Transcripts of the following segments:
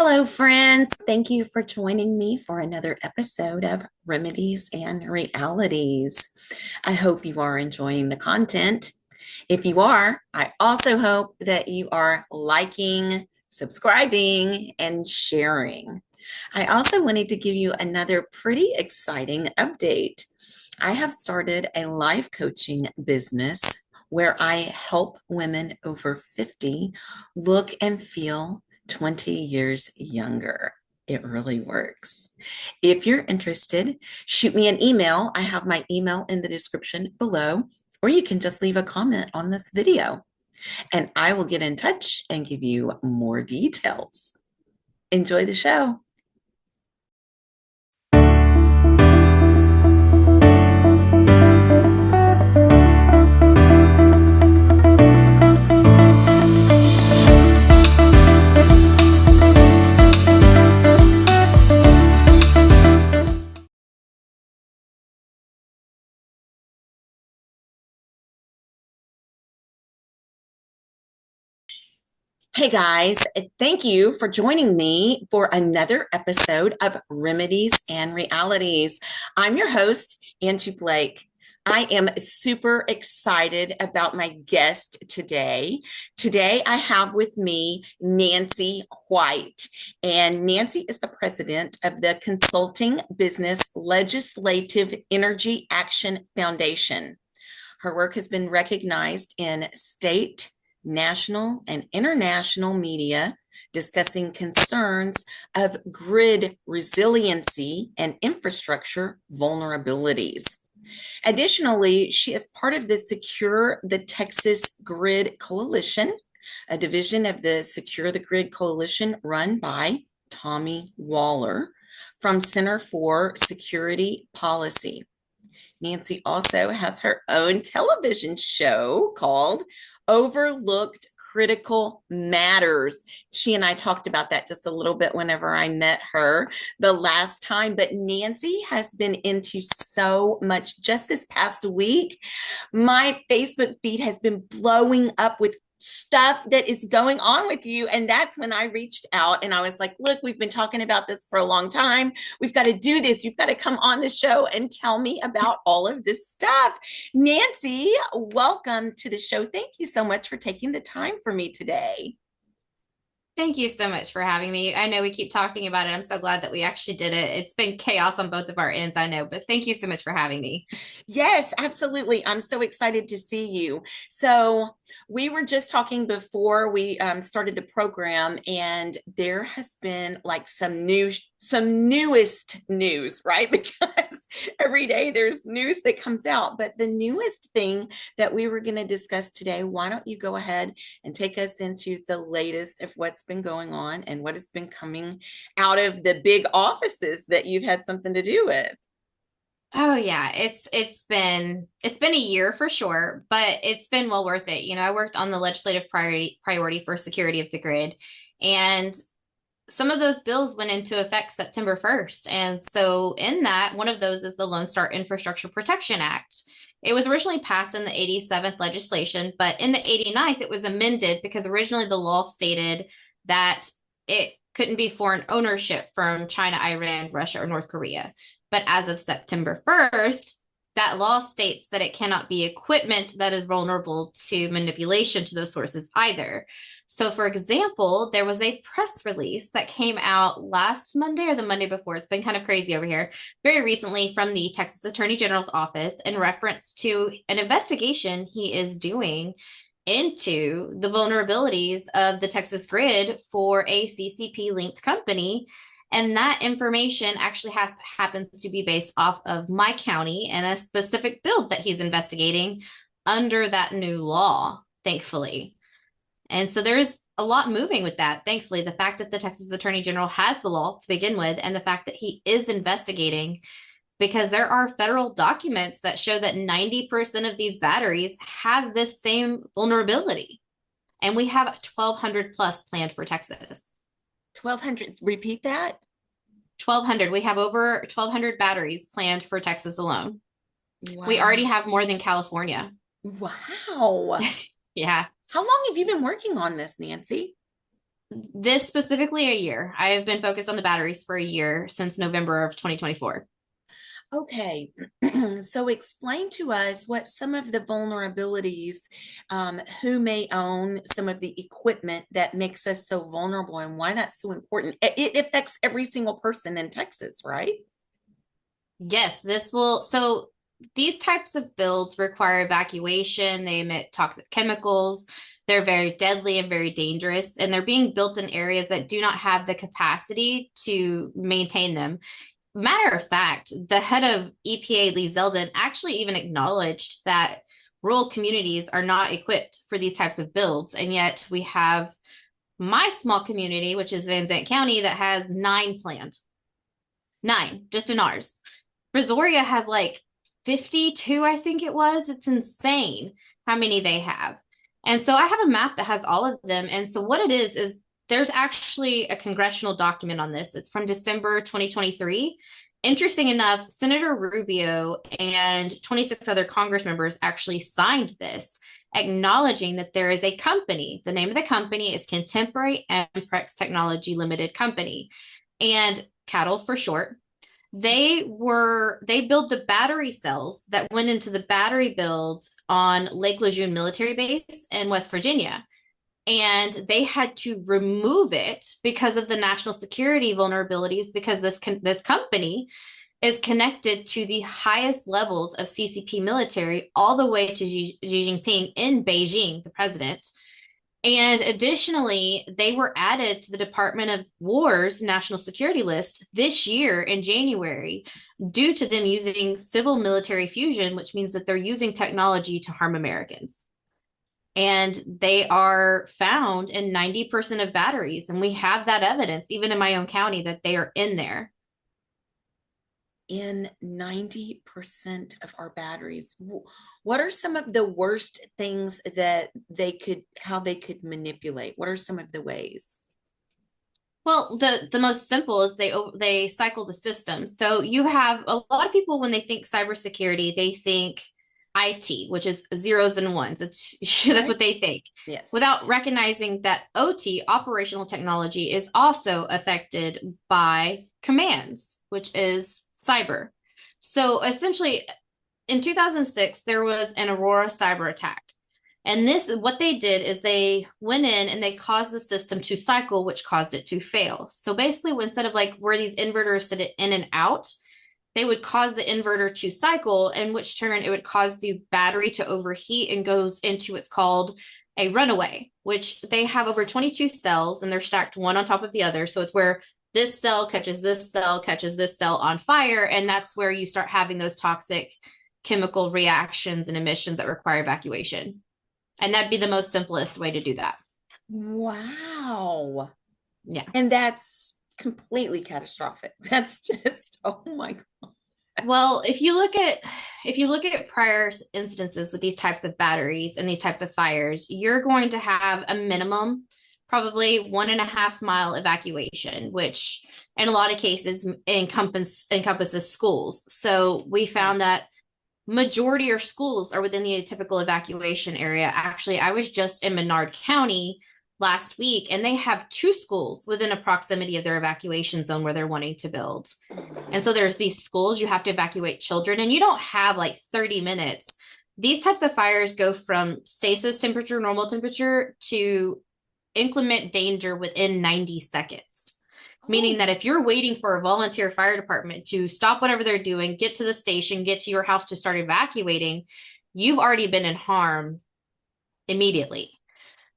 Hello, friends. Thank you for joining me for another episode of Remedies and Realities. I hope you are enjoying the content. If you are, I also hope that you are liking, subscribing, and sharing. I also wanted to give you another pretty exciting update. I have started a life coaching business where I help women over 50 look and feel 20 years younger. It really works. If you're interested, shoot me an email. I have my email in the description below, or you can just leave a comment on this video and I will get in touch and give you more details. Enjoy the show. Hey guys, thank you for joining me for another episode of Remedies and Realities. I'm your host, Angie Blake. I am super excited about my guest today. Today, I have with me Nancy White, and Nancy is the president of the Consulting Business Legislative Energy Action Foundation. Her work has been recognized in state, national, and international media discussing concerns of grid resiliency and infrastructure vulnerabilities. Additionally, she is part of the Secure the Texas Grid Coalition, a division of the Secure the Grid Coalition run by Tommy Waller from Center for Security Policy. Nancy also has her own television show called Overlooked Critical Matters. She and I talked about that just a little bit whenever I met her the last time. But Nancy has been into so much just this past week. My Facebook feed has been blowing up with stuff that is going on with you. And that's when I reached out and I was like, look, we've been talking about this for a long time. We've got to do this. You've got to come on the show and tell me about all of this stuff. Nancy, welcome to the show. Thank you so much for taking the time for me today. Thank you so much for having me. I know we keep talking about it. I'm so glad that we actually did it. It's been chaos on both of our ends, I know, but thank you so much for having me. Yes, absolutely. I'm so excited to see you. So, we were just talking before we started the program, and there has been like some newest news, right? Because every day there's news that comes out. But the newest thing that we were going to discuss today, why don't you go ahead and take us into the latest of what's been going on and what has been coming out of the big offices that you've had something to do with? Oh yeah, it's been a year for sure, but it's been well worth it. I worked on the legislative priority for security of the grid, and some of those bills went into effect September 1st. And so in that, one of those is the Lone Star Infrastructure Protection Act. It was originally passed in the 87th legislation, but in the 89th, it was amended because originally the law stated that it couldn't be foreign ownership from China, Iran, Russia, or North Korea. But as of September 1st, that law states that it cannot be equipment that is vulnerable to manipulation to those sources either. So, for example, there was a press release that came out last Monday or the Monday before. It's been kind of crazy over here, very recently from the Texas Attorney General's office in reference to an investigation he is doing into the vulnerabilities of the Texas grid for a CCP linked company. And that information actually happens to be based off of my county and a specific build that he's investigating under that new law, thankfully. And so there's a lot moving with that. Thankfully, the fact that the Texas Attorney General has the law to begin with, and the fact that he is investigating, because there are federal documents that show that 90% of these batteries have this same vulnerability. And we have 1,200 plus planned for Texas. 1200, repeat that. 1,200. We have over 1,200 batteries planned for Texas alone. We Wow. already have more than California. Wow. Yeah. How long have you been working on this, Nancy? This specifically a year. I have been focused on the batteries for a year since November of 2024. Okay, so explain to us what some of the vulnerabilities, who may own some of the equipment that makes us so vulnerable and why that's so important. It affects every single person in Texas, right? Yes, this will. So these types of builds require evacuation. They emit toxic chemicals. They're very deadly and very dangerous, and they're being built in areas that do not have the capacity to maintain them. Matter of fact, the head of EPA, Lee Zeldin, actually even acknowledged that rural communities are not equipped for these types of builds. And yet we have my small community, which is Van Zandt County, that has nine planned. Nine, just in ours. Brazoria has like 52, I think it was. It's insane how many they have. And so I have a map that has all of them. And so what it is there's actually a congressional document on this. It's from December 2023. Interesting enough, Senator Rubio and 26 other Congress members actually signed this, acknowledging that there is a company. The name of the company is Contemporary Amprex Technology Limited Company, and cattle for short. They build the battery cells that went into the battery builds on Lake Lejeune military base in West Virginia. And they had to remove it because of the national security vulnerabilities, because this company is connected to the highest levels of CCP military, all the way to Xi Jinping in Beijing, the president. And additionally, they were added to the Department of War's national security list this year in January due to them using civil military fusion, which means that they're using technology to harm Americans. And they are found in 90% of batteries. And we have that evidence, even in my own county, that they are in there. In 90% of our batteries. What are some of the worst things that how they could manipulate? What are some of the ways? Well, the most simple is they cycle the system. So you have a lot of people when they think cybersecurity, they think IT, which is zeros and ones. It's that's Right? what they think, Yes. without recognizing that OT, operational technology, is also affected by commands, which is cyber. So essentially, in 2006, there was an Aurora cyber attack. And this, what they did is they went in and they caused the system to cycle, which caused it to fail. So basically, instead of like where these inverters sit in and out, they would cause the inverter to cycle, in which turn it would cause the battery to overheat and goes into what's called a runaway, which they have over 22 cells and they're stacked one on top of the other. So it's where this cell catches this cell, catches this cell on fire. And that's where you start having those toxic chemical reactions and emissions that require evacuation. And that'd be the most simplest way to do that. Wow. Yeah. And that's completely catastrophic. That's just, oh my God. Well, if you look at prior instances with these types of batteries and these types of fires, you're going to have a minimum, probably 1.5 mile evacuation, which in a lot of cases encompasses schools. So we found that majority of schools are within the typical evacuation area. Actually, I was just in Menard County last week, and they have two schools within a proximity of their evacuation zone where they're wanting to build. And so there's these schools, you have to evacuate children, and you don't have like 30 minutes. These types of fires go from stasis temperature, normal temperature, to inclement danger within 90 seconds. Meaning that if you're waiting for a volunteer fire department to stop whatever they're doing, get to the station, get to your house to start evacuating, you've already been in harm immediately.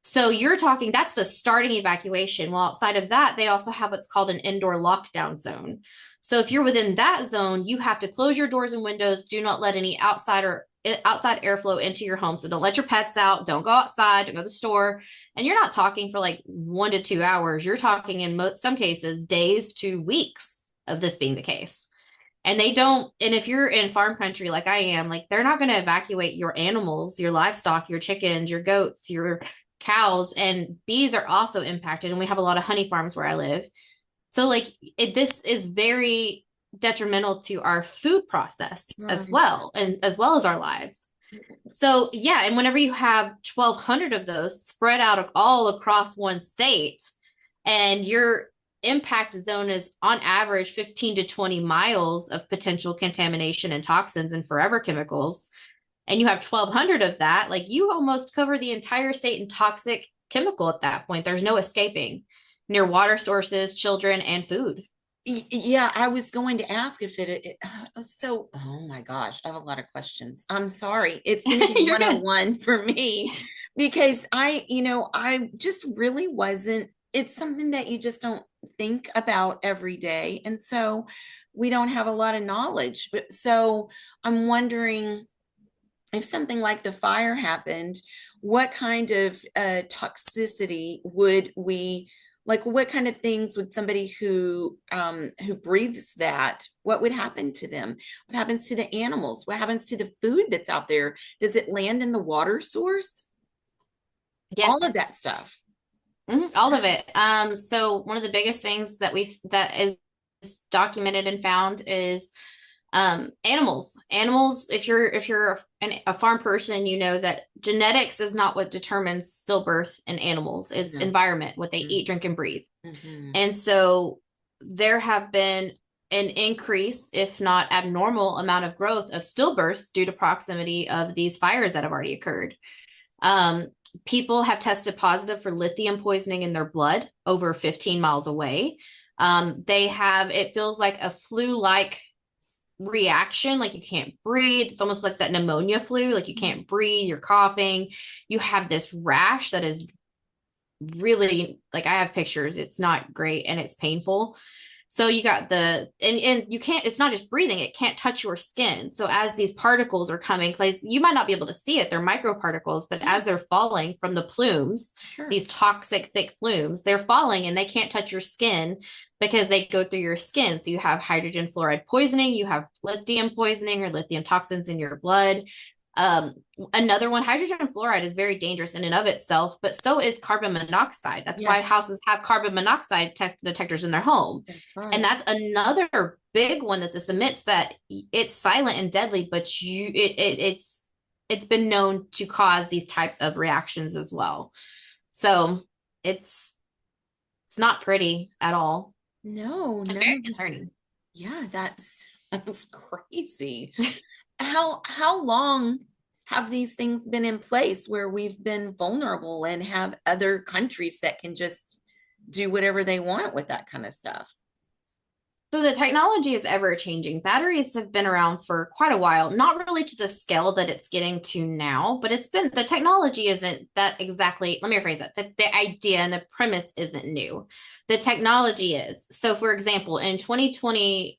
So you're talking, that's the starting evacuation. Well, outside of that, they also have what's called an indoor lockdown zone. So if you're within that zone, you have to close your doors and windows, do not let any outside airflow into your home. So don't let your pets out, don't go outside, don't go to the store. And you're not talking for like 1 to 2 hours. You're talking in some cases days to weeks of this being the case. And they don't, and if you're in farm country like I am, like they're not going to evacuate your animals, your livestock, your chickens, your goats, your cows, and bees are also impacted. And we have a lot of honey farms where I live. So like this is very detrimental to our food process as Right. well, and as well as our lives. So yeah, and whenever you have 1,200 of those spread out all across one state, and your impact zone is on average 15 to 20 miles of potential contamination and toxins and forever chemicals, and you have 1,200 of that, like you almost cover the entire state in toxic chemical at that point. There's no escaping near water sources, children, and food. Yeah, I was going to ask if so, oh my gosh, I have a lot of questions. I'm sorry. It's going to be You're good. 101 for me because I just really wasn't, it's something that you just don't think about every day. And so we don't have a lot of knowledge. So I'm wondering if something like the fire happened, what kind of toxicity would we like? What kind of things would somebody who breathes that? What would happen to them? What happens to the animals? What happens to the food that's out there? Does it land in the water source? Yes. All of that stuff. All of it. So one of the biggest things that is documented and found is animals. Animals, if you're a farm person, you know that genetics is not what determines stillbirth in animals. It's No. environment, what they eat, Mm-hmm. drink, and breathe. Mm-hmm. And so there have been an increase, if not abnormal, amount of growth of stillbirths due to proximity of these fires that have already occurred. Um, People have tested positive for lithium poisoning in their blood over 15 miles away. It feels like a flu-like reaction, like you can't breathe. It's almost like that pneumonia flu, like you can't breathe, you're coughing. You have this rash that is really, like, I have pictures, it's not great and it's painful. So you got and you can't, it's not just breathing, it can't touch your skin. So as these particles are coming, place, you might not be able to see it, they're microparticles, but Yeah, as they're falling from the plumes, sure. these toxic thick plumes, they're falling and they can't touch your skin because they go through your skin. So you have hydrogen fluoride poisoning, you have lithium poisoning or lithium toxins in your blood. Um, Another one, hydrogen fluoride is very dangerous in and of itself, but so is carbon monoxide. That's why Yes, houses have carbon monoxide detectors in their home. that's And right. that's another big one that this emits, that it's silent and deadly, but it's been known to cause these types of reactions as well. So it's it's not pretty at all No, and none very of this. concerning. Yeah, that's crazy. How long have these things been in place where we've been vulnerable and have other countries that can just do whatever they want with that kind of stuff? So the technology is ever changing. Batteries have been around for quite a while, not really to the scale that it's getting to now, but the technology isn't that exactly, let me rephrase that. The idea and the premise isn't new. The technology is. So for example, in 2022,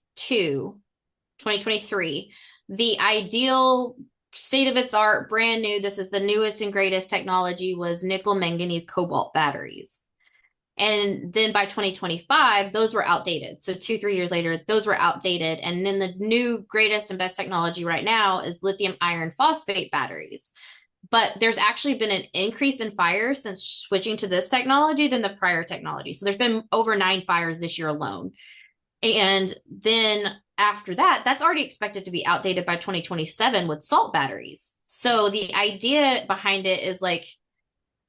2023, the ideal state of its art, brand new, this is the newest and greatest technology, was nickel manganese cobalt batteries. And then by 2025, those were outdated. So 2, 3 years later, those were outdated. And then the new greatest and best technology right now is lithium iron phosphate batteries. But there's actually been an increase in fires since switching to this technology than the prior technology. So there's been over 9 fires this year alone. And then after that, that's already expected to be outdated by 2027 with salt batteries. So the idea behind it is like,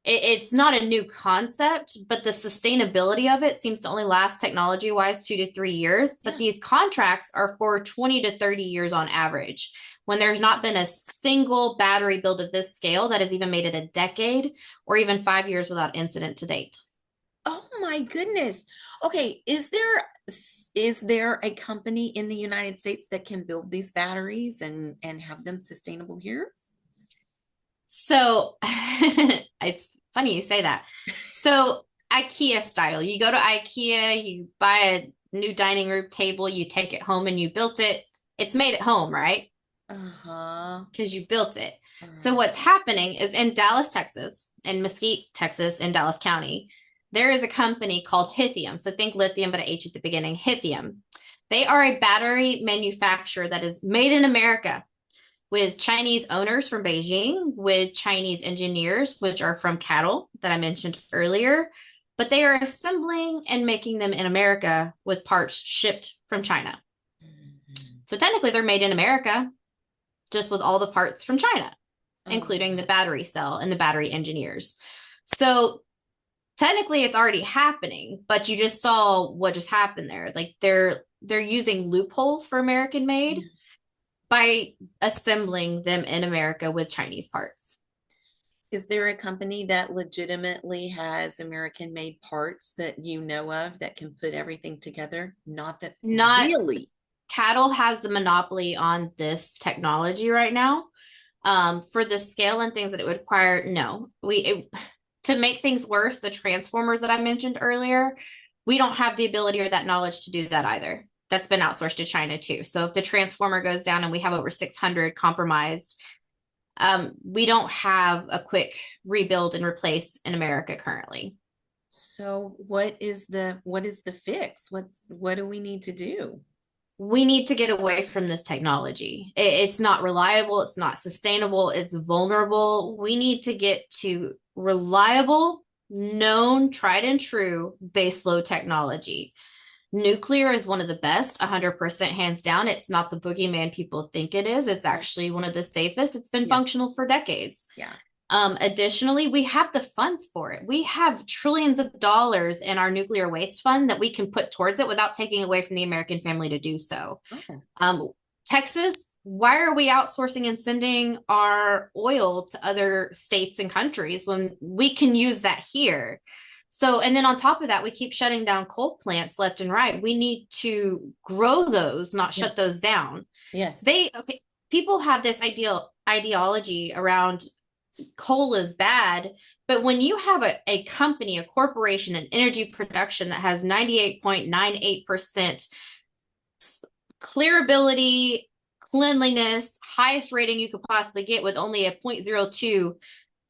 it's not a new concept, but the sustainability of it seems to only last technology wise 2 to 3 years. But Yeah. these contracts are for 20 to 30 years on average, when there's not been a single battery build of this scale that has even made it a decade or even 5 years without incident to date. Oh my goodness. Okay, is there a company in the United States that can build these batteries and have them sustainable here? So it's funny you say that. So IKEA style, you go to IKEA, you buy a new dining room table, you take it home and you built it. It's made at home, right? Uh-huh. Because you built it. So Uh, what's happening is in Dallas, Texas, in Mesquite, Texas, in Dallas County, there is a company called Hithium. So think lithium, but an H at the beginning, Hithium. They are a battery manufacturer that is made in America with Chinese owners from Beijing, with Chinese engineers, which are from cattle that I mentioned earlier. But they are assembling and making them in America with parts shipped from China. mhm. So technically, they're made in America, just with all the parts from China, Oh, including the wow. battery cell and the battery engineers. So technically it's already happening, but you just saw what just happened there. Like they're using loopholes for American made by assembling them in America with Chinese parts. Is there a company that legitimately has American made parts that you know of that can put everything together? Not that Not really. Cattle has the monopoly on this technology right now. For the scale and things that it would require, no. To make things worse, the transformers that I mentioned earlier, we don't have the ability or that knowledge to do that either. That's been outsourced to China too. So if the transformer goes down and we have over 600 compromised, we don't have a quick rebuild and replace in America currently. So what is the fix? What do we need to do? We need to get away from this technology. It's not reliable, it's not sustainable, it's vulnerable. We need to get to reliable, known, tried and true baseload technology. Nuclear is one of the best, 100% hands down. It's not the boogeyman people think it is. It's Yeah. actually one of the safest. It's been Yeah. functional for decades. Yeah. Additionally, we have the funds for it. We have trillions of dollars in our nuclear waste fund that we can put towards it without taking away from the American family to do so. Oh. Texas, why are we outsourcing and sending our oil to other states and countries when we can use that here? So, and then on top of that, we keep shutting down coal plants left and right. We need to grow those, not Yeah. shut those down. Yes. Okay, people have this ideology around coal is bad. But when you have a company, a corporation, an energy production that has 98.98% clearability, cleanliness, highest rating you could possibly get with only a zero point zero 0.02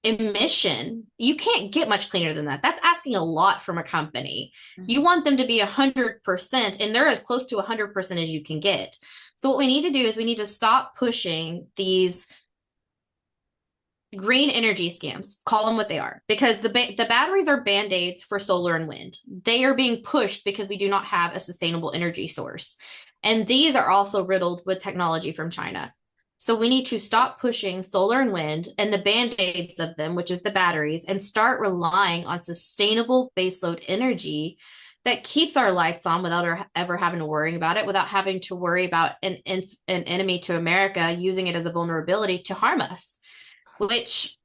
emission, you can't get much cleaner than that. That's asking a lot from a company. You Mhm. want them to be 100%, and they're as close to 100% as you can get. So what we need to do is we need to stop pushing these green energy scams, call them what they are, because the batteries are band-aids for solar and wind. They are being pushed because we do not have a sustainable energy source. And these are also riddled with technology from China. So we need to stop pushing solar and wind and the band-aids of them, which is the batteries, and start relying on sustainable baseload energy that keeps our lights on without ever having to worry about it, without having to worry about an enemy to America using it as a vulnerability to harm us, which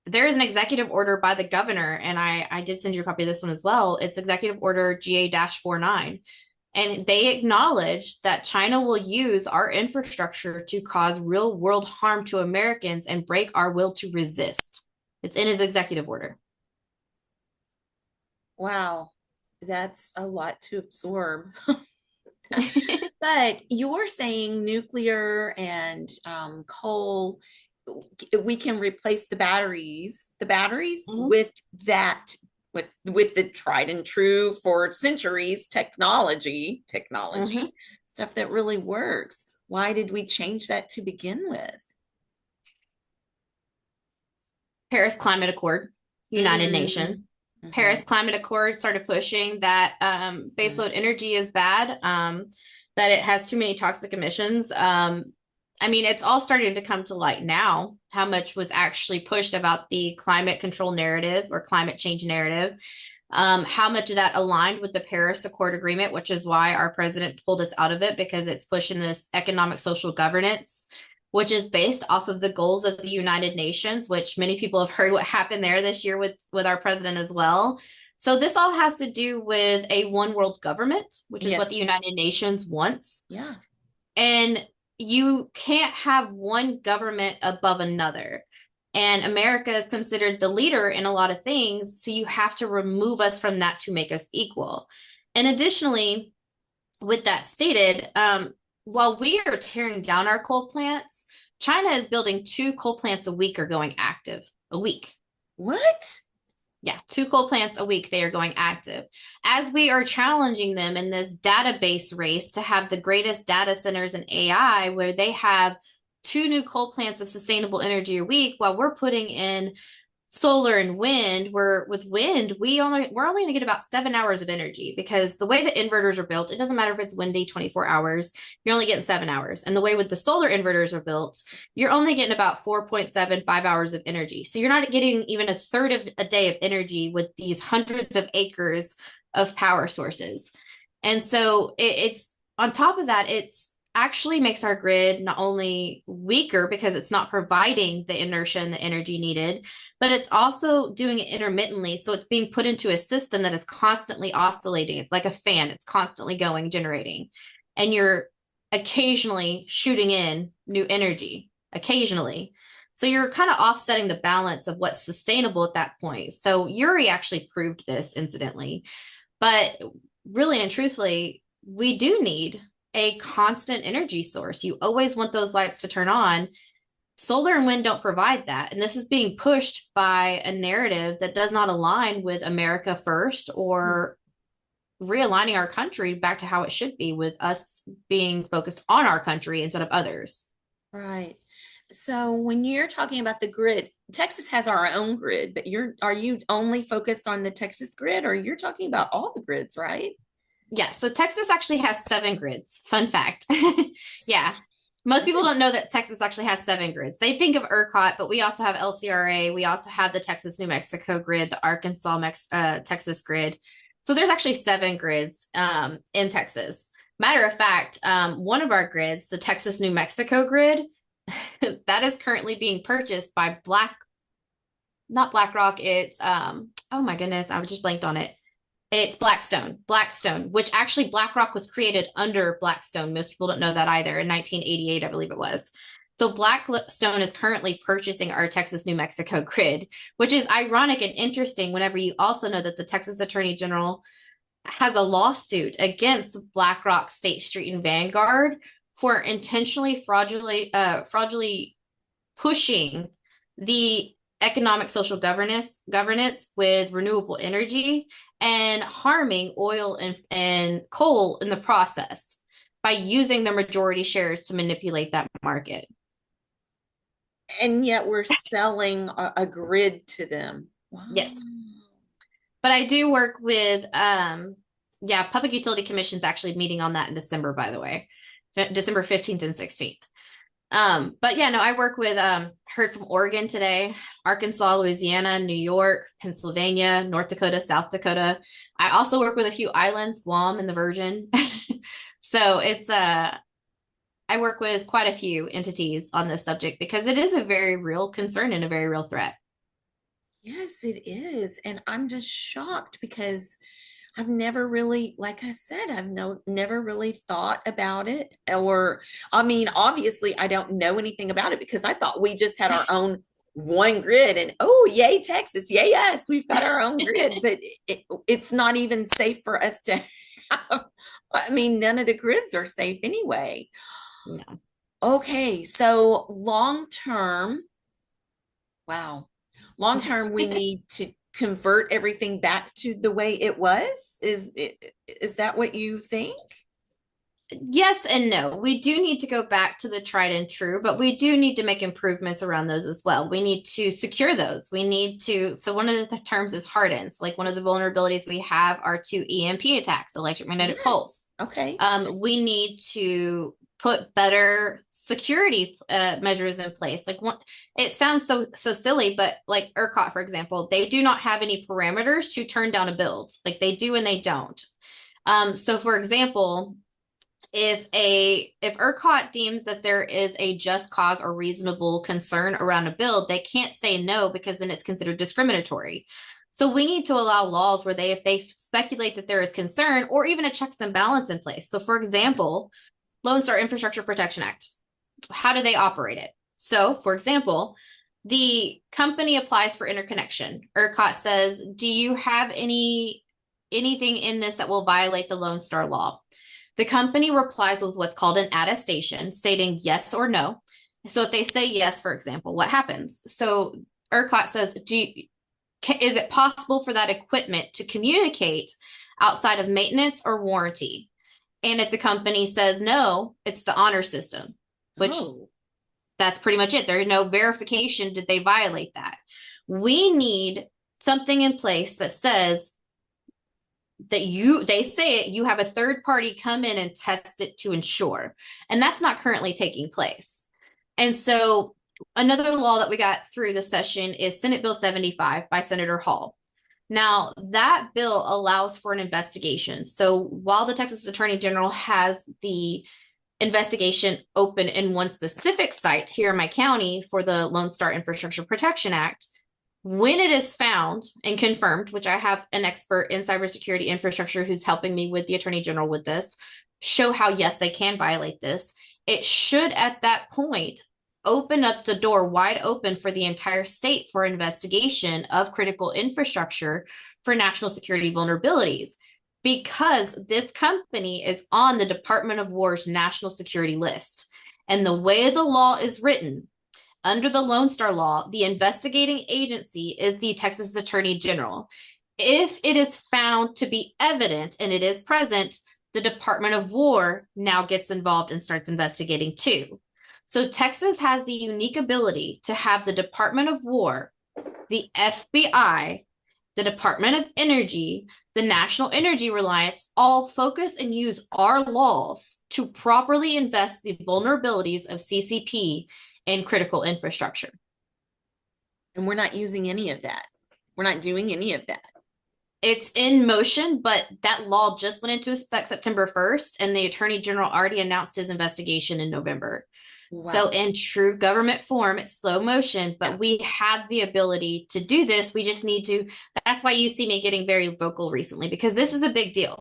there is an executive order by the governor, and I did send you a copy of this one as well. It's Executive Order GA-49. And they acknowledge that China will use our infrastructure to cause real world harm to Americans and break our will to resist. It's in his executive order. Wow. That's a lot to absorb. But you're saying nuclear and coal, we can replace the batteries Mhm. with that, with the tried and true for centuries technology Mhm. stuff that really works. Why did we change that to begin with? Paris Climate Accord, United Nations. Mm, Paris mhm. Climate Accord started pushing that Mm. baseload energy is bad, that it has too many toxic emissions. I mean, it's all starting to come to light now how much was actually pushed about the climate control narrative or climate change narrative, how much of that aligned with the Paris Accord Agreement, which is why our president pulled us out of it because it's pushing this economic social governance, which is based off of the goals of the United Nations, which many people have heard what happened there this year with our president as well. So this all has to do with a one world government, which is what the Yes. United Nations wants. Yeah. And you can't have one government above another. And America is considered the leader in a lot of things. So you have to remove us from that to make us equal. And additionally, with that stated, while we are tearing down our coal plants, China is building two coal plants a week are going active a week. What? Yeah, two coal plants a week, they are going active. As we are challenging them in this database race to have the greatest data centers in AI, where they have two new coal plants of sustainable energy a week, while we're putting in solar and wind, where with wind, we're only going to get about 7 hours of energy because the way the inverters are built, it doesn't matter if it's windy 24 hours, you're only getting 7 hours. And the way with the solar inverters are built, you're only getting about 4.75 hours of energy. So you're not getting even a third of a day of energy with these hundreds of acres of power sources. And so it's on top of that, it's actually makes our grid not only weaker because it's not providing the inertia and the energy needed, but it's also doing it intermittently. So it's being put into a system that is constantly oscillating. It's like a fan, it's constantly going, generating. And you're occasionally shooting in new energy, occasionally. So you're kind of offsetting the balance of what's sustainable at that point. So Uri actually proved this incidentally. But really and truthfully, we do need a constant energy source. You always want those lights to turn on. Solar and wind don't provide that. And this is being pushed by a narrative that does not align with America first or realigning our country back to how it should be, with us being focused on our country instead of others. Right. So when you're talking about the grid, Texas has our own grid, but are you only focused on the Texas grid, or you're talking about all the grids, right? Yeah, so Texas actually has 7 grids. Fun fact. Yeah. Most people don't know that Texas actually has 7 grids. They think of ERCOT, but we also have LCRA. We also have the Texas New Mexico grid, the Arkansas Texas grid. So there's actually 7 grids in Texas. Matter of fact, one of our grids, the Texas New Mexico grid, that is currently being purchased by not BlackRock. It's oh my goodness, I just blanked on it. It's Blackstone, which actually BlackRock was created under Blackstone. Most people don't know that either. In 1988, I believe it was. So Blackstone is currently purchasing our Texas New Mexico grid, which is ironic and interesting whenever you also know that the Texas Attorney General has a lawsuit against BlackRock, State Street, and Vanguard for intentionally fraudulently pushing the economic social governance with renewable energy and harming oil and coal in the process by using their majority shares to manipulate that market. And yet we're selling a grid to them. Wow. Yes. But I do work with yeah, Public Utility Commission's actually meeting on that in December, by the way. December 15th and 16th. But yeah, no, I work with heard from Oregon today, Arkansas, Louisiana, New York, Pennsylvania, North Dakota, South Dakota. I also work with a few islands, Guam and the Virgin. So it's I work with quite a few entities on this subject because it is a very real concern and a very real threat. Yes, it is. And I'm just shocked because I've never really, like I said, never really thought about it. Or, I mean, obviously, I don't know anything about it because I thought we just had our own one grid and oh, yay, Texas. Yay, yes, we've got our own grid, but it's not even safe for us to have. I mean, none of the grids are safe anyway. No. Okay, so long term, wow. Long term, we need to convert everything back to the way it was. Is that what you think? Yes and no. We do need to go back to the tried and true, but we do need to make improvements around those as well. We need to secure those. We need to, so one of the terms is hardens. Like one of the vulnerabilities we have are to EMP attacks, electromagnetic pulse. Okay. We need to put better security measures in place. Like one, it sounds so silly, but like ERCOT, for example, they do not have any parameters to turn down a build. Like they do and they don't. So for example, if ERCOT deems that there is a just cause or reasonable concern around a build, they can't say no because then it's considered discriminatory. So we need to allow laws where if they speculate that there is concern or even a checks and balance in place. So for example, Lone Star Infrastructure Protection Act, how do they operate it? So for example, the company applies for interconnection. ERCOT says, do you have anything in this that will violate the Lone Star law? The company replies with what's called an attestation stating yes or no. So if they say yes, for example, what happens? So ERCOT says, is it possible for that equipment to communicate outside of maintenance or warranty? And if the company says no, it's the honor system, which that's pretty much it. There's no verification. Did they violate that? We need something in place that says that they say it, you have a third party come in and test it to ensure. And that's not currently taking place. And so another law that we got through the session is Senate Bill 75 by Senator Hall. Now, that bill allows for an investigation. So while the Texas Attorney General has the investigation open in one specific site here in my county for the Lone Star Infrastructure Protection Act, when it is found and confirmed, which I have an expert in cybersecurity infrastructure who's helping me with the Attorney General with this, show how, yes, they can violate this. It should, at that point, open up the door wide open for the entire state for investigation of critical infrastructure for national security vulnerabilities, because this company is on the Department of War's national security list. And the way the law is written, under the Lone Star Law, the investigating agency is the Texas Attorney General. If it is found to be evident and it is present, the Department of War now gets involved and starts investigating too. So Texas has the unique ability to have the Department of War, the FBI, the Department of Energy, the National Energy Reliance, all focus and use our laws to properly invest the vulnerabilities of CCP in critical infrastructure. And we're not using any of that. We're not doing any of that. It's in motion, but that law just went into effect September 1st, and the Attorney General already announced his investigation in November. Wow. So in true government form, it's slow motion, but we have the ability to do this. We just need to, that's why you see me getting very vocal recently, because this is a big deal.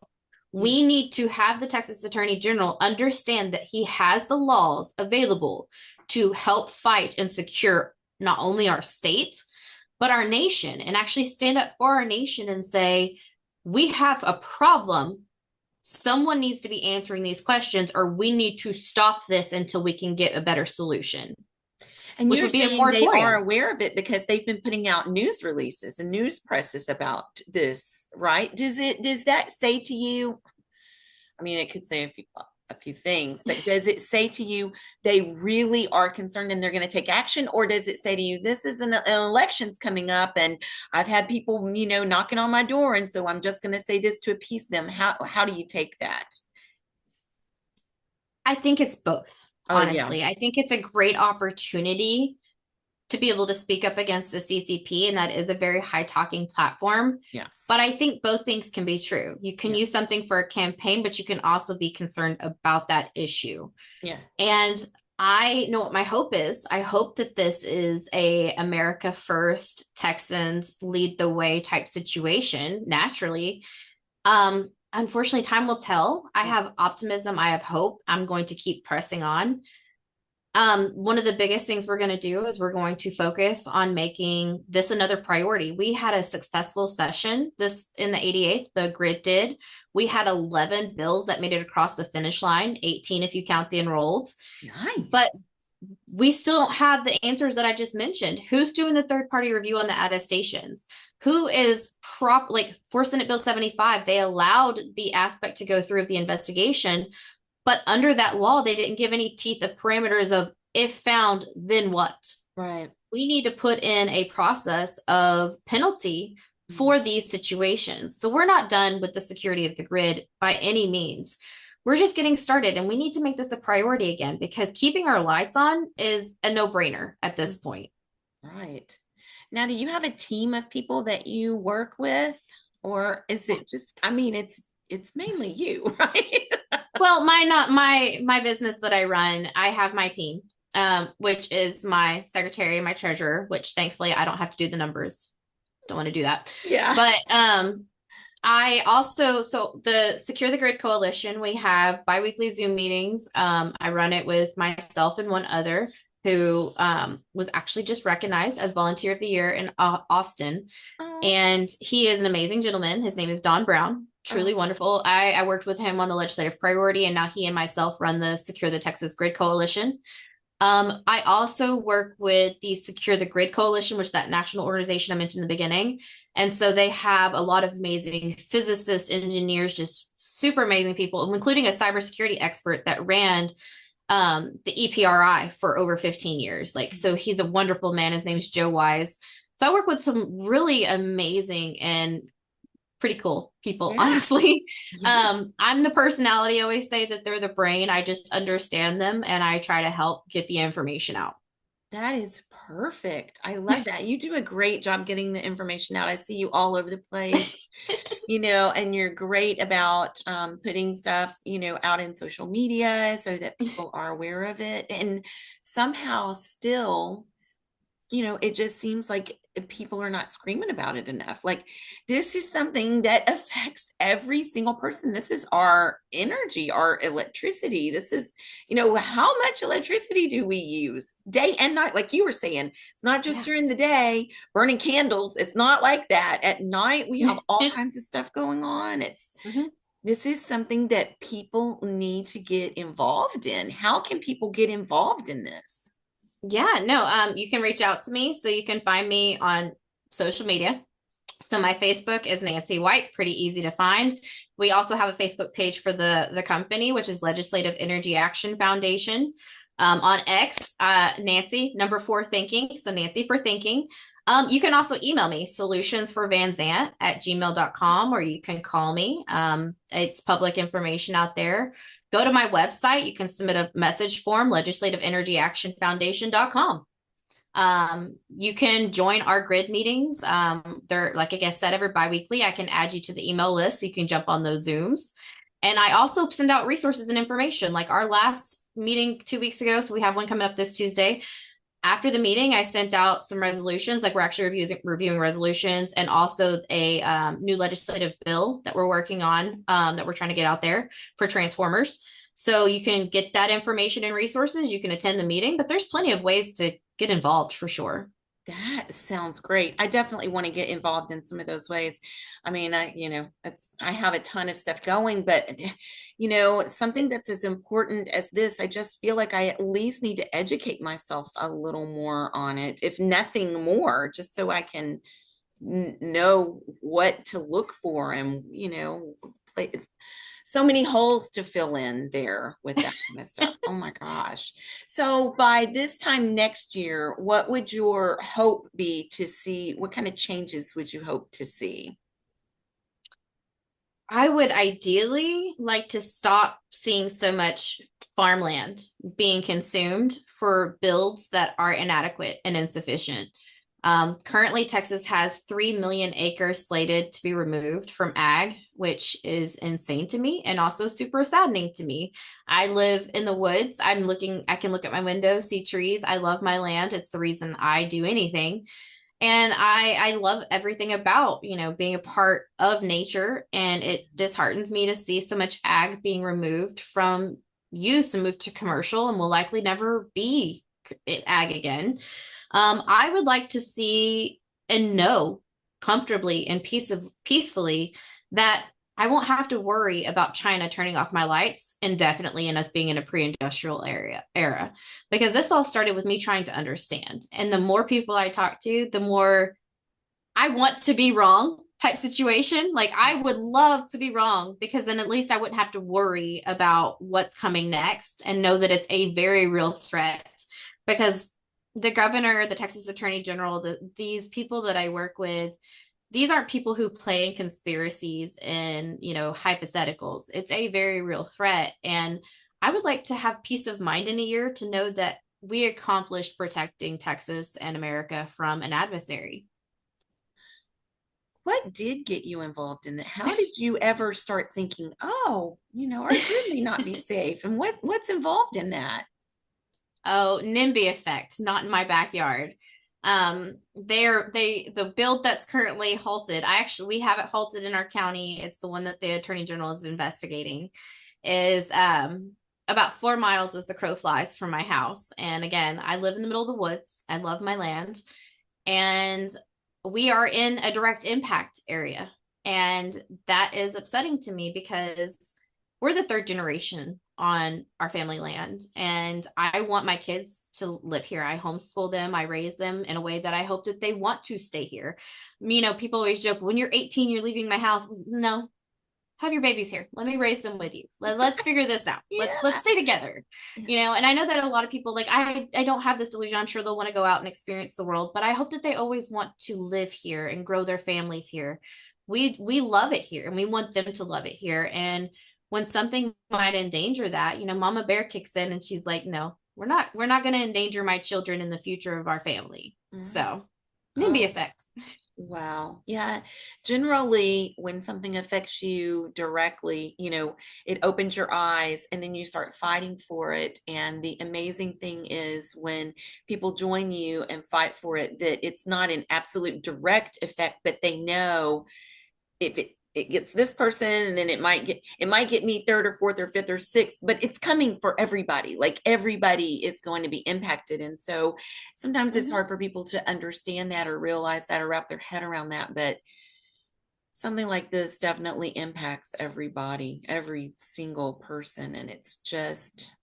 We need to have the Texas Attorney General understand that he has the laws available to help fight and secure not only our state, but our nation, and actually stand up for our nation and say, we have a problem. Someone needs to be answering these questions, or we need to stop this until we can get a better solution. And which you're would be saying they are aware of it because they've been putting out news releases and news presses about this, right? Does that say to you? I mean, it could say a few things, but does it say to you they really are concerned and they're going to take action, or does it say to you this is an election's coming up and I've had people knocking on my door, and so I'm just going to say this to appease them? How do you take that? I think it's both, honestly. Yeah. I think it's a great opportunity to be able to speak up against the CCP, and that is a very high talking platform. Yes. But I think both things can be true. You can use something for a campaign, but you can also be concerned about that issue. Yeah. And I know what my hope is. I hope that this is a America first, Texans lead the way type situation naturally. Unfortunately, time will tell. I have optimism. I have hope. I'm going to keep pressing on. One of the biggest things we're going to do is we're going to focus on making this another priority. We had a successful session this in the 88th, the grid did. We had 11 bills that made it across the finish line, 18 if you count the enrolled. Nice. But we still don't have the answers that I just mentioned. Who's doing the third party review on the attestations? Who is like for Senate Bill 75, they allowed the aspect to go through of the investigation. But under that law, they didn't give any teeth of parameters of if found, then what? Right. We need to put in a process of penalty for these situations. So we're not done with the security of the grid by any means. We're just getting started, and we need to make this a priority again, because keeping our lights on is a no-brainer at this point. Right. Now, do you have a team of people that you work with, or is it just, I mean, it's mainly you, right? Well, my business that I run, I have my team, which is my secretary and my treasurer, which thankfully I don't have to do the numbers. Don't want to do that. Yeah. But I also, so the Secure the Grid Coalition, we have biweekly Zoom meetings. I run it with myself and one other who was actually just recognized as Volunteer of the Year in Austin. Oh. And he is an amazing gentleman. His name is Don Brown. Truly wonderful. I worked with him on the legislative priority, and now he and myself run the Secure the Texas Grid Coalition. I also work with the Secure the Grid Coalition, which is that national organization I mentioned in the beginning. And so they have a lot of amazing physicists, engineers, just super amazing people, including a cybersecurity expert that ran the EPRI for over 15 years. So he's a wonderful man. His name's Joe Wise. So I work with some really amazing and pretty cool people, Yeah. honestly. Yeah. I'm the personality. I always say that they're the brain. I just understand them and I try to help get the information out. That is perfect. I love that. You do a great job getting the information out. I see you all over the place, and you're great about putting stuff, out in social media so that people are aware of it. And somehow still, it just seems like people are not screaming about it enough. Like, this is something that affects every single person. This is our energy, our electricity. This is, how much electricity do we use day and night? Like you were saying, it's not just Yeah. during the day burning candles. It's not like that. At night, we have all kinds of stuff going on. Mhm. This is something that people need to get involved in. How can people get involved in this? Yeah, no, you can reach out to me. So you can find me on social media. So my Facebook is Nancy White, pretty easy to find. We also have a Facebook page for the company, which is Legislative Energy Action Foundation. On X, Nancy, number four thinking. So Nancy for thinking. You can also email me, solutionsforvanzant@gmail.com, or you can call me. It's public information out there. Go to my website. You can submit a message form, legislativeenergyactionfoundation.com. You can join our grid meetings. They're, like I said, every biweekly. I can add you to the email list so you can jump on those Zooms. And I also send out resources and information, like our last meeting 2 weeks ago. So we have one coming up this Tuesday. After the meeting, I sent out some resolutions, like we're actually reviewing resolutions, and also a new legislative bill that we're working on, that we're trying to get out there for transformers. So you can get that information and resources. You can attend the meeting, but there's plenty of ways to get involved for sure. That sounds great. I definitely want to get involved in some of those ways. I mean, I have a ton of stuff going, but something that's as important as this, I just feel like I at least need to educate myself a little more on it, if nothing more, just so I can know what to look for and, play, so many holes to fill in there with that kind of stuff. Oh my gosh. So by this time next year, what would your hope be to see? What kind of changes would you hope to see? I would ideally like to stop seeing so much farmland being consumed for builds that are inadequate and insufficient. Currently, Texas has 3 million acres slated to be removed from ag, which is insane to me and also super saddening to me. I live in the woods. I can look at my window, see trees. I love my land. It's the reason I do anything. And I love everything about, being a part of nature. And it disheartens me to see so much ag being removed from use and moved to commercial and will likely never be ag again. I would like to see and know comfortably and peacefully that I won't have to worry about China turning off my lights indefinitely and us being in a pre-industrial era. Because this all started with me trying to understand. And the more people I talk to, the more I want to be wrong type situation. Like I would love to be wrong because then at least I wouldn't have to worry about what's coming next and know that it's a very real threat. Because the governor, the Texas Attorney General, these people that I work with, these aren't people who play in conspiracies and, hypotheticals. It's a very real threat. And I would like to have peace of mind in a year to know that we accomplished protecting Texas and America from an adversary. What did get you involved in that? How did you ever start thinking, oh, our grid may not be safe? And what's involved in that? Oh, NIMBY effect, not in my backyard. The build that's currently halted. We have it halted in our county. It's the one that the Attorney General is investigating. Is about 4 miles as the crow flies from my house. And again, I live in the middle of the woods. I love my land, and we are in a direct impact area, and that is upsetting to me because we're the third generation on our family land, and I want my kids to live here. I homeschool them, I raise them in a way that I hope that they want to stay here. People always joke, when you're 18 you're leaving my house. No, have your babies here. Let me raise them with you. Let's figure this out. Let's Yeah. stay together. You know, and I know that a lot of people like I don't have this delusion. I'm sure they'll want to go out and experience the world, but I hope that they always want to live here and grow their families here. We love it here and we want them to love it here. And when something might endanger that, you know, Mama Bear kicks in and she's like, "No, we're not going to endanger my children in the future of our family." Mhm. So, NIMBY Oh, effect. wow. Yeah. Generally, when something affects you directly, it opens your eyes and then you start fighting for it. And the amazing thing is when people join you and fight for it, that it's not an absolute direct effect, but they know if it gets this person and then it might get me third or fourth or fifth or sixth, but it's coming for everybody. Like everybody is going to be impacted. And so sometimes it's Mhm. hard for people to understand that or realize that or wrap their head around that. But something like this definitely impacts everybody, every single person. And it's just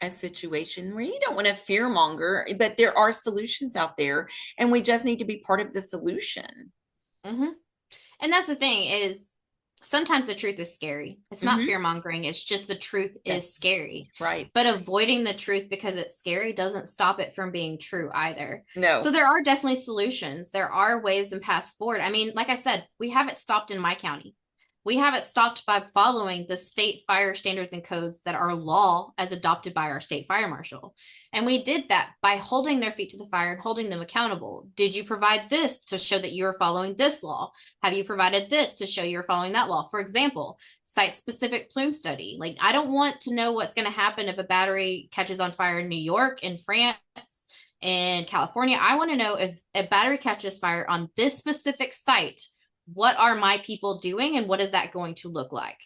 a situation where you don't want to fear monger, but there are solutions out there and we just need to be part of the solution. Mhm. And that's the thing is sometimes the truth is scary. It's not Hmm. fear mongering, it's just the truth is That's scary. right. But avoiding the truth because it's scary doesn't stop it from being true either. So No. there are definitely solutions. There are ways and paths forward. I mean, like I said, we have it stopped in my county. We have it stopped by following the state fire standards and codes that are law as adopted by our state fire marshal. And we did that by holding their feet to the fire and holding them accountable. Did you provide this to show that you are following this law? Have you provided this to show you're following that law? For example, site specific plume study. Like, I don't want to know what's going to happen if a battery catches on fire in New York, in France, in California. I want to know if a battery catches fire on this specific site, what are my people doing and what is that going to look like?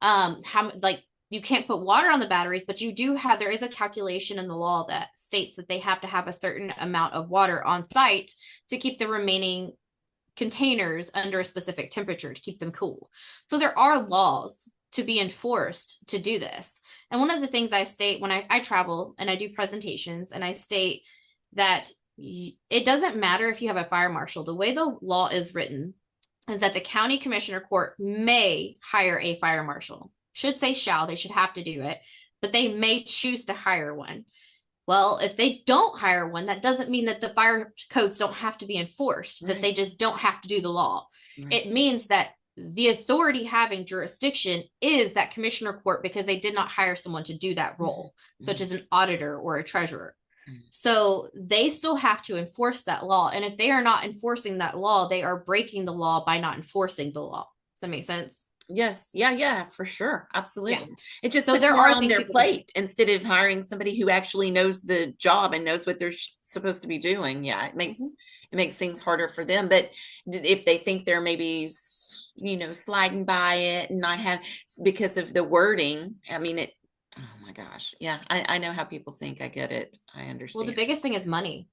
How like you can't put water on the batteries, but there is a calculation in the law that states that they have to have a certain amount of water on site to keep the remaining containers under a specific temperature to keep them cool. So there are laws to be enforced to do this. And one of the things I state when I travel and I do presentations, and I state that it doesn't matter if you have a fire marshal. The way the law is written is that the county commissioner court may hire a fire marshal. Should say shall, they should have to do it, but they may choose to hire one. Well, if they don't hire one, that doesn't mean that the fire codes don't have to be enforced, that Right. they just don't have to do the law. Right. It means that the authority having jurisdiction is that commissioner court because they did not hire someone to do that Mhm. role, such Mhm. as an auditor or a treasurer. Mhm. So they still have to enforce that law. And if they are not enforcing that law, they are breaking the law by not enforcing the law. Does that make sense? Yes. Yeah. Yeah. For sure. Yeah. Absolutely. It just So puts there more are on things their people can do. plate instead of hiring somebody who actually knows the job and knows what they're supposed to be doing. Yeah. It makes Mhm. it makes things harder for them. But if they think they're maybe sliding by it and not have because of the wording, I mean it. Oh my gosh. Yeah. I know how people think. I get it. I Well, the understand. biggest thing is money.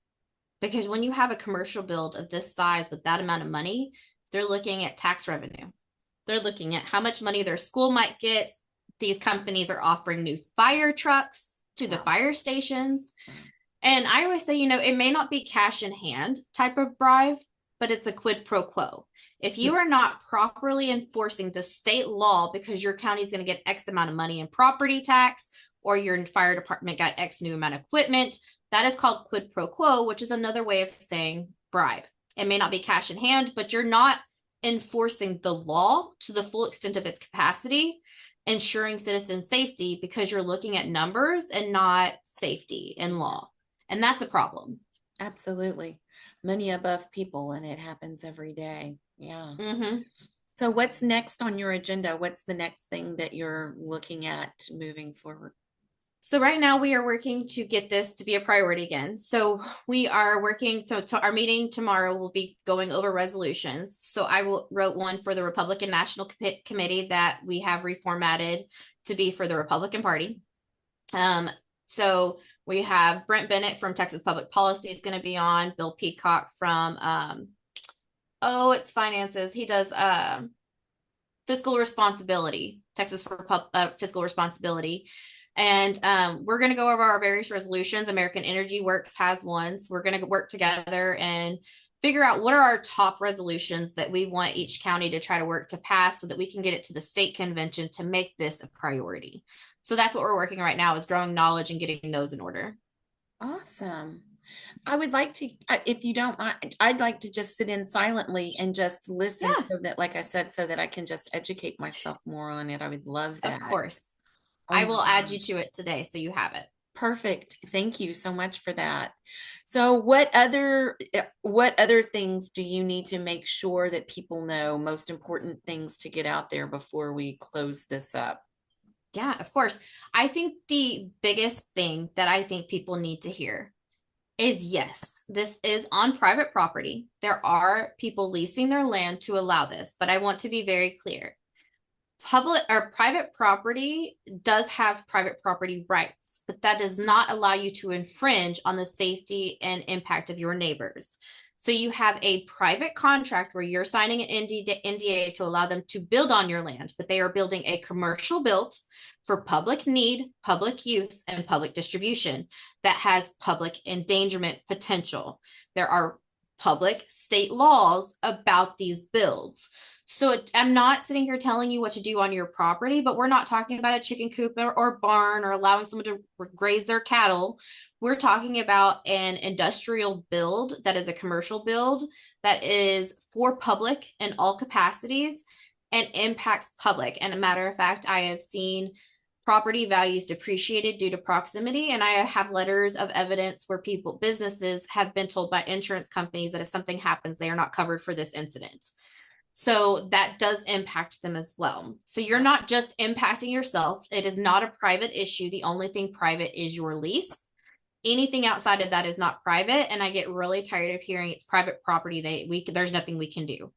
Because when you have a commercial build of this size with that amount of money, they're looking at tax revenue. They're looking at how much money their school might get. These companies are offering new fire trucks to the Wow. fire stations. Wow. And I always say, it may not be cash in hand type of bribe, but it's a quid pro quo. If you are not properly enforcing the state law because your county is going to get X amount of money in property tax, or your fire department got X new amount of equipment, that is called quid pro quo, which is another way of saying bribe. It may not be cash in hand, but you're not enforcing the law to the full extent of its capacity, ensuring citizen safety because you're looking at numbers and not safety and law. And that's a problem. Absolutely. Money above people, and it happens every day. Yeah. Mm-hmm. So, what's next on your agenda? What's the next thing that you're looking at moving forward? So right now we are working to get this to be a priority again. So we are working to our meeting tomorrow will be going over resolutions. So wrote one for the Republican National Committee that we have reformatted to be for the Republican Party. So we have Brent Bennett from Texas Public Policy is going to be on, Bill Peacock from it's finances. He does fiscal responsibility, Texas for fiscal responsibility. And we're going to go over our various resolutions. American Energy Works has one. So we're going to work together and figure out what are our top resolutions that we want each county to try to work to pass so that we can get it to the state convention to make this a priority. So that's what we're working on right now is growing knowledge and getting those in order. Awesome. I would like to, if you don't mind, I'd like to just sit in silently and just listen Yeah, so that, like I said, so that I can just educate myself more on it. I would love of that. course. Oh I my will add you gosh. to it today so you have it. Perfect. Thank you so much for that. So what other things do you need to make sure that people know, most important things to get out there before we close this up? Yeah, of course. I think the biggest thing that I think people need to hear is yes, this is on private property. There are people leasing their land to allow this, but I want to be very clear. Public or private property does have private property rights, but that does not allow you to infringe on the safety and impact of your neighbors. So you have a private contract where you're signing an NDA to allow them to build on your land, but they are building a commercial built for public need, public use, and public distribution that has public endangerment potential. There are public state laws about these builds. So I'm not sitting here telling you what to do on your property, but we're not talking about a chicken coop or barn or allowing someone to graze their cattle. We're talking about an industrial build that is a commercial build that is for public in all capacities and impacts public. And a matter of fact, I have seen property values depreciated due to proximity. And I have letters of evidence where businesses have been told by insurance companies that if something happens, they are not covered for this incident. So that does impact them as well. So you're not just impacting yourself. It is not a private issue. The only thing private is your lease. Anything outside of that is not private. And I get really tired of hearing it's private property. There's nothing we can do.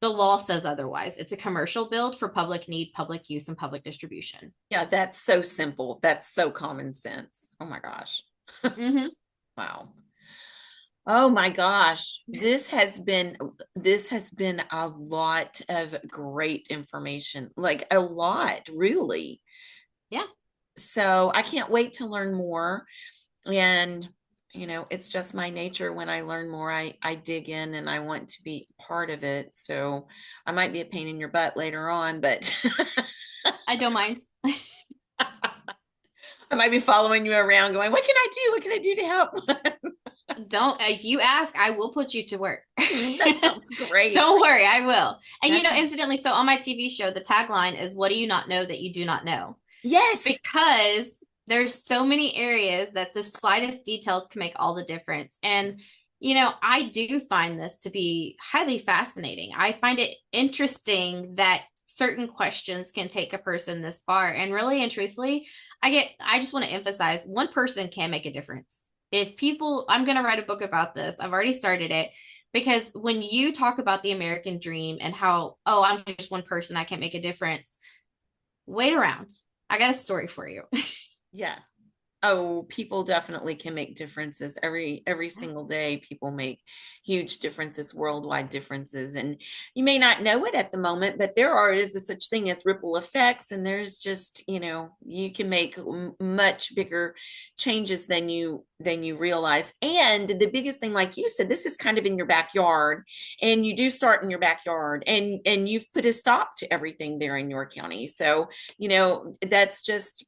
The law says otherwise. It's a commercial build for public need, public use, and public distribution. Yeah, that's so simple. That's so common sense. Oh my gosh. Mm-hmm. Wow. Oh my gosh. This has been a lot of great information. Like a lot, really. Yeah. So I can't wait to learn more. And it's just my nature. When I learn more, I dig in and I want to be part of it. So I might be a pain in your butt later on, but I don't mind. I might be following you around going, what can I do? What can I do to help? Don't, if you ask, I will put you to work. That sounds great. Don't worry, I will. And That sounds, incidentally, so on my TV show, the tagline is what do you not know that you do not know? yes. Because there's so many areas that the slightest details can make all the difference. And I do find this to be highly fascinating. I find it interesting that certain questions can take a person this far. And really and truthfully, I just want to emphasize one person can make a difference. If people, I'm going to write a book about this. I've already started it because when you talk about the American dream and how, oh, I'm just one person, I can't make a difference. Wait around. I got a story for you. Yeah. Oh, people definitely can make differences every single day. People make huge differences, worldwide differences, and you may not know it at the moment, but is a such thing as ripple effects, and there's just you can make much bigger changes than you realize. And the biggest thing, like you said, this is kind of in your backyard, and you do start in your backyard, and you've put a stop to everything there in your county. So that's just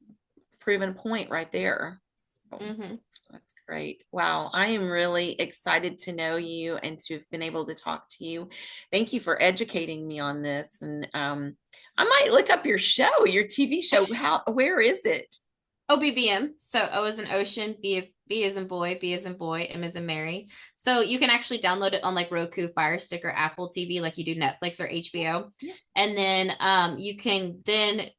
proven point right there. So Mm-hmm. that's great. Wow. I am really excited to know you and to have been able to talk to you. Thank you for educating me on this. And I might look up your show, your TV show. Where is it? OBBM. So O is in ocean, B is in boy, B is in boy, M is in Mary. So you can actually download it on like Roku, Fire Stick, or Apple TV, like you do Netflix or HBO. Yeah. And then you can then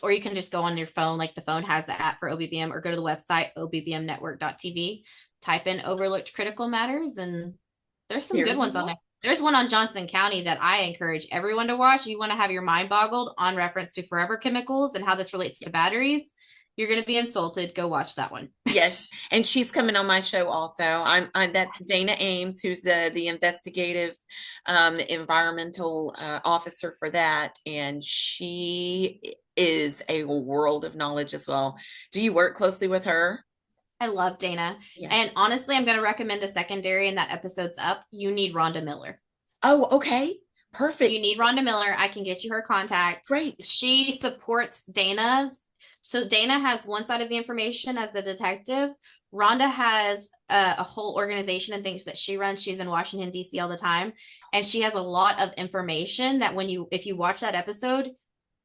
or you can just go on your phone, like the phone has the app for OBBM, or go to the website obbmnetwork.tv, type in overlooked critical matters, and there's some There good you ones on go. there. There's one on Johnson County that I encourage everyone to watch. You want to have your mind boggled on reference to forever chemicals and how this relates to batteries. You're going to be insulted. Go watch that one. Yes, and she's coming on my show also. That's Dana Ames, who's the investigative environmental officer for that, and she is a world of knowledge as well. Do you work closely with her? I love Dana. Yeah. And honestly, I'm going to recommend a secondary, and that episode's up. You need Rhonda Miller. Oh, okay. You Perfect. need Rhonda Miller. I can get you her contact. Great. She supports Dana's. So Dana has one side of the information as the detective. Rhonda has a whole organization and things that she runs. She's in Washington, D.C. all the time. And she has a lot of information that if you watch that episode,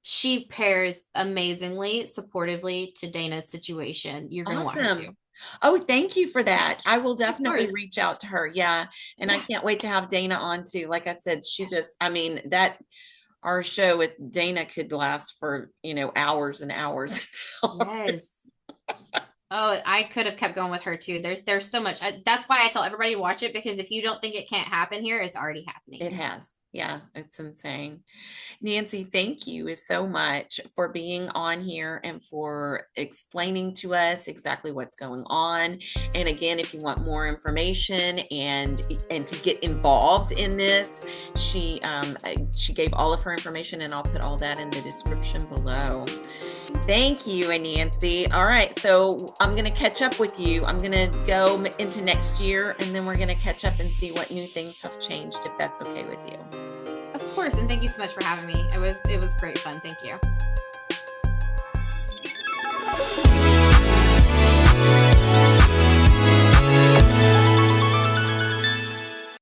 she pairs amazingly, supportively to Dana's situation. You're going to want her to. Awesome. Oh, thank you for that. I will Of definitely course. reach out to her. Yeah. And I Yeah. can't wait to have Dana on too. Like I said, she just, I mean, that our show with Dana could last for, hours and hours. Yes. Oh, I could have kept going with her too. There's so much. That's why I tell everybody to watch it, because if you don't think it can't happen here, it's already happening. It has. Yeah, it's insane. Nancy, thank you so much for being on here and for explaining to us exactly what's going on. And again, if you want more information and to get involved in this, she gave all of her information, and I'll put all that in the description below. Thank you, Nancy. All right, so I'm going to catch up with you. I'm going to go into next year, and then we're going to catch up and see what new things have changed, if that's okay with you. Of course, and thank you so much for having me. It was great fun. Thank you.